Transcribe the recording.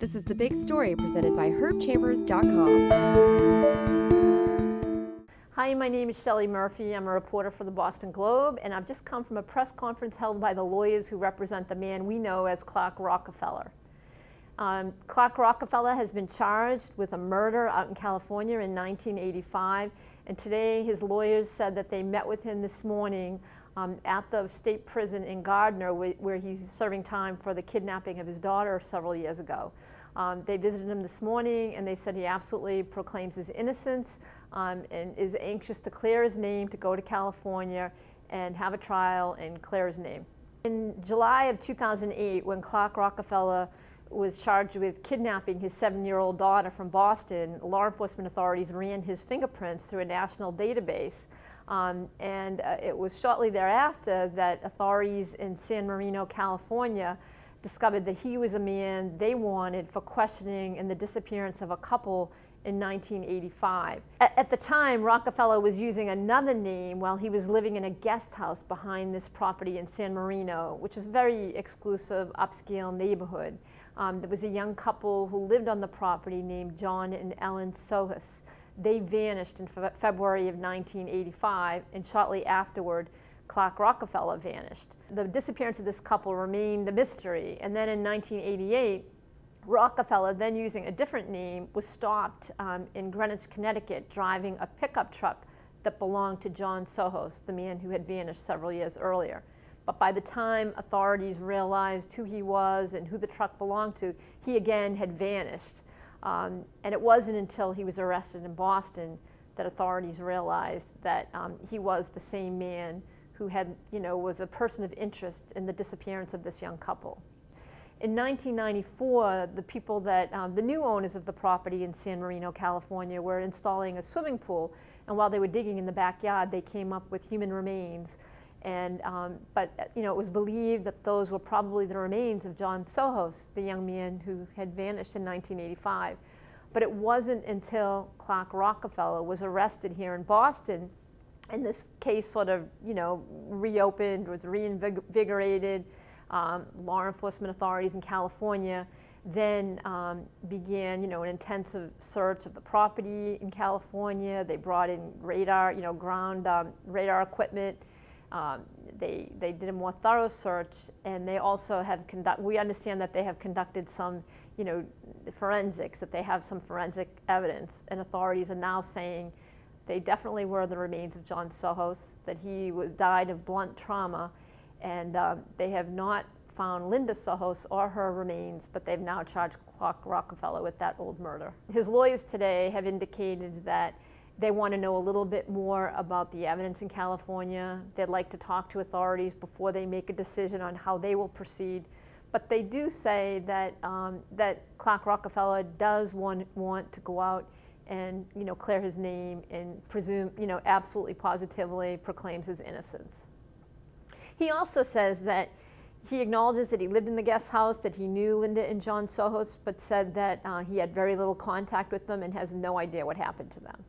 This is The Big Story presented by herbchambers.com. Hi, my name is Shelley Murphy. I'm a reporter for the Boston Globe, and I've just come from a press conference held by the lawyers who represent the man we know as Clark Rockefeller. Clark Rockefeller has been charged with a murder out in California in 1985, and today his lawyers said that they met with him this morning at the state prison in Gardner, where he's serving time for the kidnapping of his daughter several years ago. They visited him this morning, and they said he absolutely proclaims his innocence and is anxious to clear his name, to go to California and have a trial and clear his name. In July of 2008, when Clark Rockefeller was charged with kidnapping his 7-year-old daughter from Boston, law enforcement authorities ran his fingerprints through a national database. It was shortly thereafter that authorities in San Marino, California, discovered that he was a man they wanted for questioning in the disappearance of a couple in 1985. At the time, Rockefeller was using another name while he was living in a guest house behind this property in San Marino, which is a very exclusive, upscale neighborhood. There was a young couple who lived on the property named John and Ellen Sohus. They vanished in February of 1985, and shortly afterward, Clark Rockefeller vanished. The disappearance of this couple remained a mystery, and then in 1988, Rockefeller, then using a different name, was stopped in Greenwich, Connecticut, driving a pickup truck that belonged to John Sohus, the man who had vanished several years earlier. But by the time authorities realized who he was and who the truck belonged to, he again had vanished. And it wasn't until he was arrested in Boston that authorities realized that he was the same man who had, was a person of interest in the disappearance of this young couple. In 1994, the people that, the new owners of the property in San Marino, California, were installing a swimming pool, and while they were digging in the backyard, they came up with human remains. And, it was believed that those were probably the remains of John Sohus, the young man who had vanished in 1985. But it wasn't until Clark Rockefeller was arrested here in Boston, and this case sort of, reopened, was reinvigorated. Law enforcement authorities in California then began, an intensive search of the property in California. They brought in radar, ground radar equipment. They did a more thorough search, and they also have we understand that they have conducted some, forensics, that they have some forensic evidence, and authorities are now saying they definitely were the remains of John Sohus, that he died of blunt trauma, and they have not found Linda Sohus or her remains, but they've now charged Clark Rockefeller with that old murder. His lawyers today have indicated that they want to know a little bit more about the evidence in California. They'd like to talk to authorities before they make a decision on how they will proceed. But they do say that, that Clark Rockefeller does want to go out and clear his name and presume, absolutely positively proclaims his innocence. He also says that he acknowledges that he lived in the guest house, that he knew Linda and John Sohus, but said that he had very little contact with them and has no idea what happened to them.